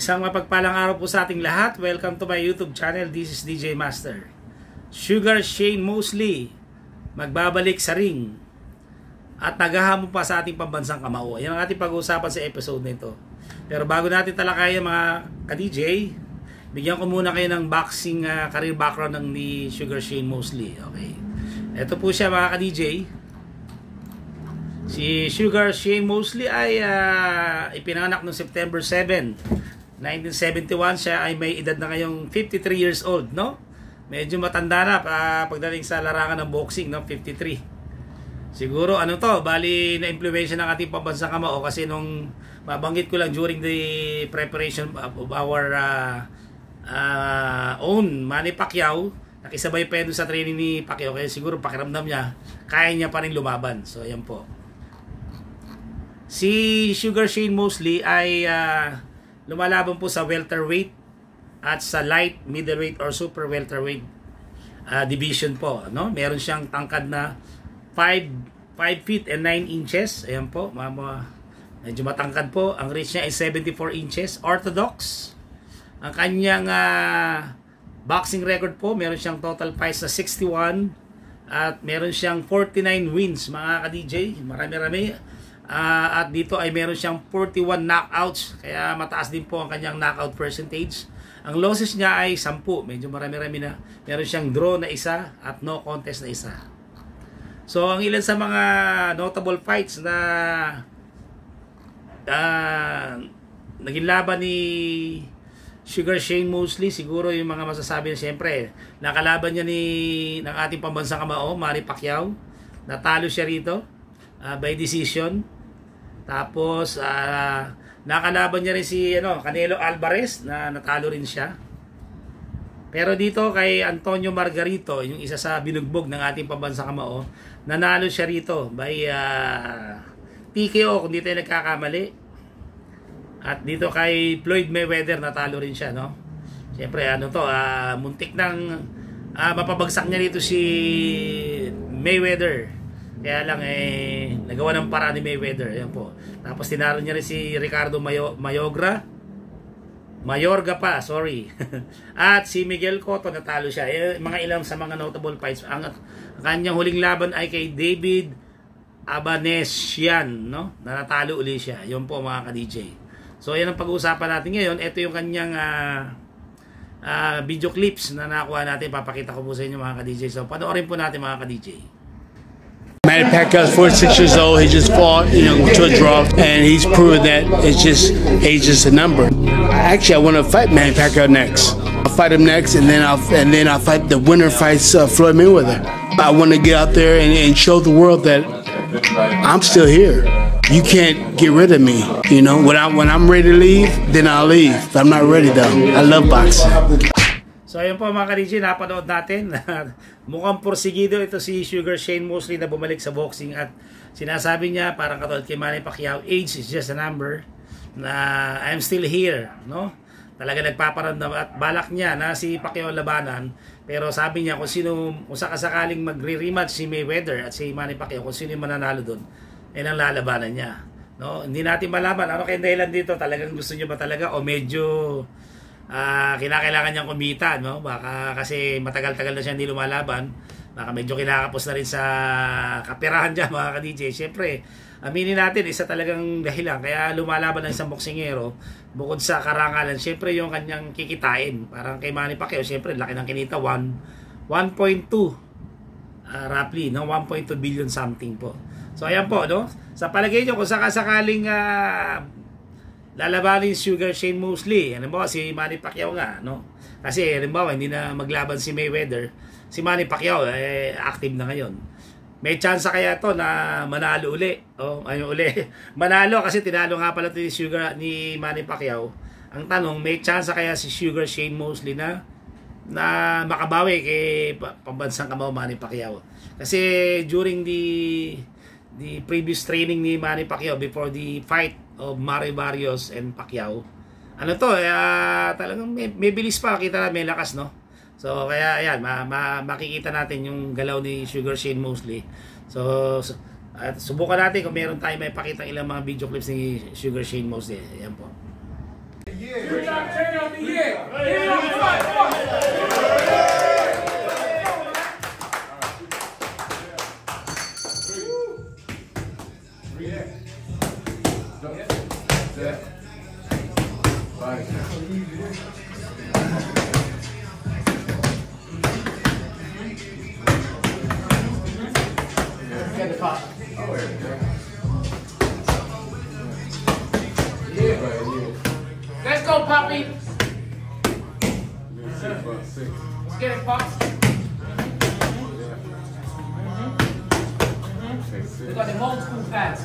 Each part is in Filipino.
Isang mapagpalang araw po sa ating lahat. Welcome to my YouTube channel. This is DJ Master. Sugar Shane Mosley magbabalik sa ring at naghahamon pa sa ating pambansang kamao. Yan ang ating pag-uusapan sa episode nito. Pero bago natin talakayan mga ka-DJ, bigyan ko muna kayo ng boxing career background ng ni Sugar Shane Mosley. Okay. Ito po siya mga ka-DJ. Si Sugar Shane Mosley ay ipinanganak noong September 7, 1971. Siya ay may edad na ngayong 53 years old, no? Medyo matanda na pagdating sa larangan ng boxing, no? 53. Siguro ano to, bali na impluwensya ng ating pambansang kamao kasi nung mabanggit ko lang during the preparation of our own Manny Pacquiao, nakisabay pa yun sa training ni Pacquiao kaya siguro pakiramdam niya kaya niya pa rin lumaban. So ayan po. Si Sugar Shane Mosley ay lumalaban po sa welterweight at sa light, middleweight or super welterweight division po, no? Meron siyang tangkad na 5 feet and 9 inches. Ayan po, medyo matangkad po. Ang reach niya is 74 inches. Orthodox. Ang kanyang boxing record po, meron siyang total fights na 61 at meron siyang 49 wins mga ka-DJ. Marami-rami. At dito ay meron siyang 41 knockouts. Kaya mataas din po ang kanyang knockout percentage. Ang losses niya ay 10. Medyo marami-rami na. Meron siyang draw na isa at no contest na isa. So ang ilan sa mga notable fights na naging laban ni Sugar Shane Mosley, siguro yung mga masasabi na siyempre, nakalaban niya ng ating pambansang kamao, Manny Pacquiao. Natalo siya rito by decision. Tapos nakalaban niya rin si Canelo Alvarez na natalo rin siya. Pero dito kay Antonio Margarito, yung isa sa binugbog ng ating pambansang kamao, nanalo siya rito by TKO kung di tayo nagkakamali. At dito kay Floyd Mayweather natalo rin siya, no? Siyempre muntik nang mapabagsak niya rito si Mayweather. Kaya lang nagawa ng paraan ni Mayweather. Ayan po. Tapos tinalo niya rin si Ricardo Mayorga pa, sorry. At si Miguel Cotto natalo siya. Mga ilang sa mga notable fights. Ang kanyang huling laban ay kay David Abanesian, no? Na natalo uli siya. Yun po mga ka-DJ. So yan ang pag-uusapan natin ngayon. Ito yung kanyang video clips na nakuha natin. Papakita ko po sa inyo mga ka-DJ. So panoorin po natin mga ka-DJ. Manny Pacquiao is 46 years old. He just fought, to a draw, and he's proven that age is a number. Actually, I want to fight Manny Pacquiao next. I'll fight him next, and then I'll fight the winner fights Floyd Mayweather. I want to get out there and show the world that I'm still here. You can't get rid of me. When I'm ready to leave, then I'll leave. If I'm not ready though. I love boxing. So ayun po mga ka-DJ, napanood natin. Mukhang porsigido ito si Sugar Shane Mosley na bumalik sa boxing at sinasabi niya parang katulad kay Manny Pacquiao, age is just a number, na I'm still here, no? Talaga nagpaparamdam at balak niya na si Pacquiao labanan, pero sabi niya kung sakasakaling magre-rematch si Mayweather at si Manny Pacquiao, kung sino yung mananalo doon, ang lalabanan niya, no? Hindi natin malaman ano kaya dahilan dito, talagang gusto niya ba talaga o medyo kinakailangan niyang kumita, no? Baka kasi matagal-tagal na siya hindi lumalaban, baka medyo kinakapos na rin sa kaperahan dyan mga ka-DJ. Siyempre, aminin natin, isa talagang dahilan kaya lumalaban ng isang boksingero bukod sa karangalan, siyempre yung kanyang kikitain. Parang kay Manny Pacquiao, siyempre laki ng kinita, 1.2 roughly, no? 1.2 billion something po. So ayan po, no? Sa palagay nyo, kung sakasakaling lalabanin Sugar Shane Mosley, halimbawa si Manny Pacquiao nga, no? Kasi halimbawa hindi na maglaban si Mayweather, si Manny Pacquiao active na ngayon. May chance kaya to na manalo uli. Manalo kasi tinalo nga pala ni Manny Pacquiao. Ang tanong, may chance kaya si Sugar Shane Mosley na makabawi kay pambansang kamao Manny Pacquiao. Kasi during the previous training ni Manny Pacquiao before the fight of Mari Barrios and Pacquiao, talagang may bilis pa, kita may lakas, no? So kaya ayan, makikita natin yung galaw ni Sugar Shane Mosley. So subukan natin kung meron tayo may pakita ilang mga video clips ni Sugar Shane Mosley. Ayan po. Let's go, Poppy. Let's get it, Pops. We got the old school pads.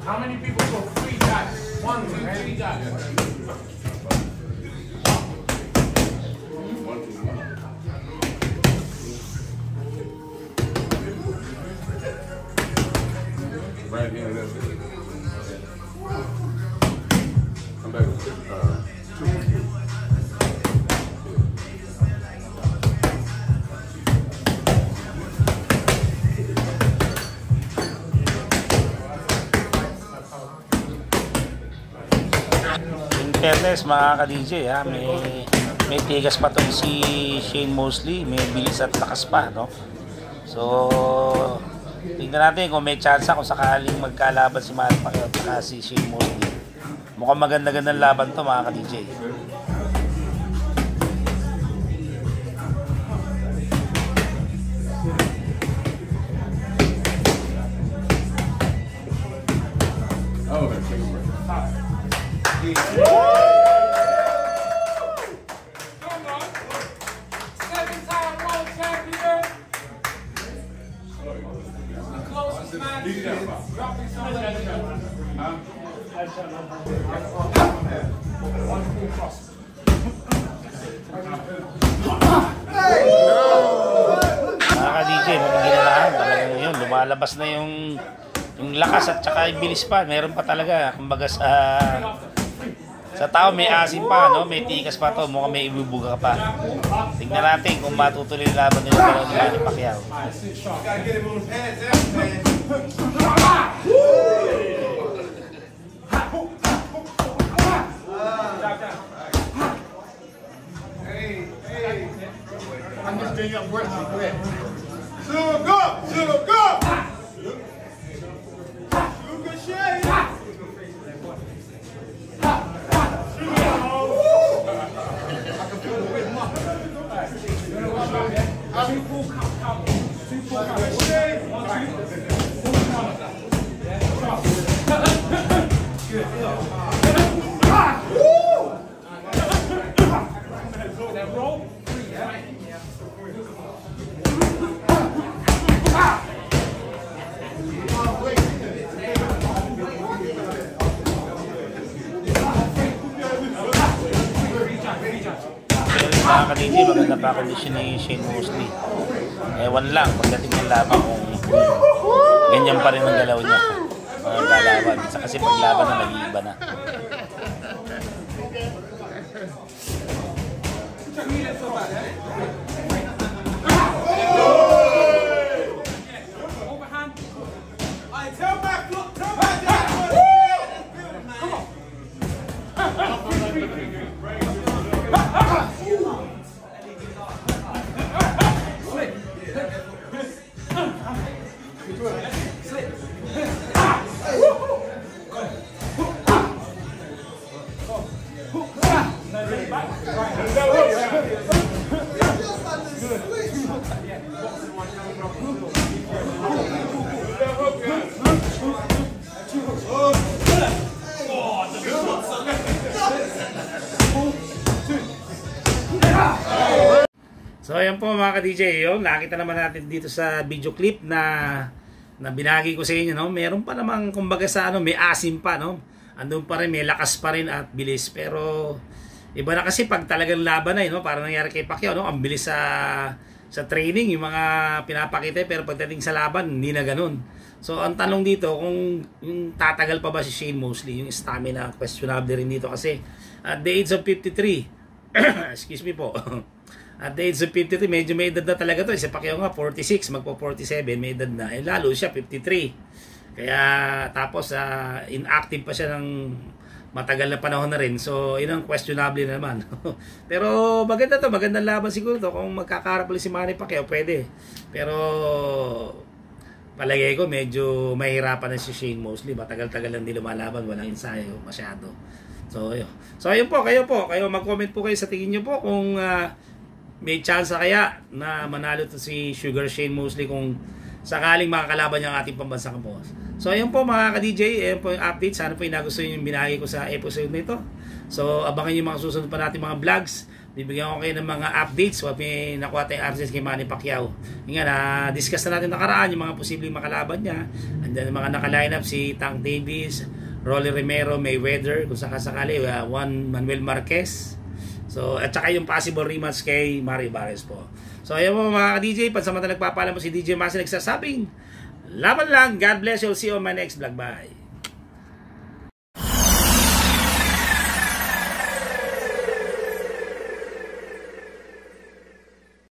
How many people go 3 dots? 1, 2, 3 dots. Right here, that's it. Come back. 2. In fairness mga ka-DJ, may tigas pa to si Shane Mosley, may bilis at lakas pa, no? So tingnan natin kung may chance kung sakaling magkalaban si Manny Pacquiao at si Shane Mosley. Mukhang maganda-gandang laban to mga ka-DJ. Oh, okay, take a break. Mga ka-DJ, magiginalaan talagang yun, lumalabas na yung lakas at saka yung bilis pa, meron pa talaga, kumbaga sa tao may asim pa, no? May tikas pa to, mukhang may ibubuga pa. Tingnan natin kung matutuloy yung laban nila dalawa ni Manny Pacquiao. I'm just doing up work to quit. Sugo! Sugo! Sugo shit! Mga ka-DJ, maganda pa kondisyon ni Shane Mosley. Ewan lang, pagdating ng laban kung ganyan pa rin ang galaw niya. Mga galawan. Isa kasi paglaban na nag-iiba na. So ayan po mga ka-DJ, yun, nakita naman natin dito sa video clip na binahagi ko sa inyo, no? Meron pa namang kumbaga sa may asim pa, no? Andun pa rin, may lakas pa rin at bilis, pero iba na kasi pag talagang laban na, no? Parang nangyari kay Pacquiao, no? Ang bilis sa training, yung mga pinapakita, pero pagdating sa laban, hindi na ganun. So ang tanong dito, kung yung tatagal pa ba si Shane Mosley, yung stamina, questionable rin dito kasi at the age of 53, excuse me po, At the age of 53, medyo may edad na talaga to. Si Pacquiao nga, 46, magpo-47, may edad na. Eh, lalo siya, 53. Kaya, tapos, inactive pa siya ng matagal na panahon na rin. So, yun ang questionable na naman. Pero, maganda to. Magandang laban siguro to. Kung magkakaharap ulit si Manny Pacquiao, pwede. Pero, palagay ko, medyo mahirapan na si Shane Mosley. Matagal-tagal lang di lumalaban. Walang ensayo masyado. So, yun. So, ayun po. Kayo mag-comment po kayo sa tingin nyo po kung may chance kaya na manalo to si Sugar Shane Mosley kung sakaling makakalaban niya ang ating pambansang kapuas. So, ayun po mga ka-DJ, ayun po yung update. Sana po yung nagustuhan yung binahagi ko sa episode na ito. So, abangan yung mga susunod pa natin mga vlogs. Bibigyan ko kayo ng mga updates. Huwag may nakuha tayong RCS kay Manny Pacquiao. Nga discuss na natin nakaraan yung mga posibleng makalaban niya. And then, mga naka-line up si Tank Davis, Rolly Romero, Mayweather, kung sakasakali, Juan Manuel Marquez. So, at saka yung possible rematch kay Mario Barres po. So, ayun po mga ka-DJ, pansamantala nagpapaalam po si DJ Masi nagsasabing, laban lang, God bless you, see you on my next vlog, bye.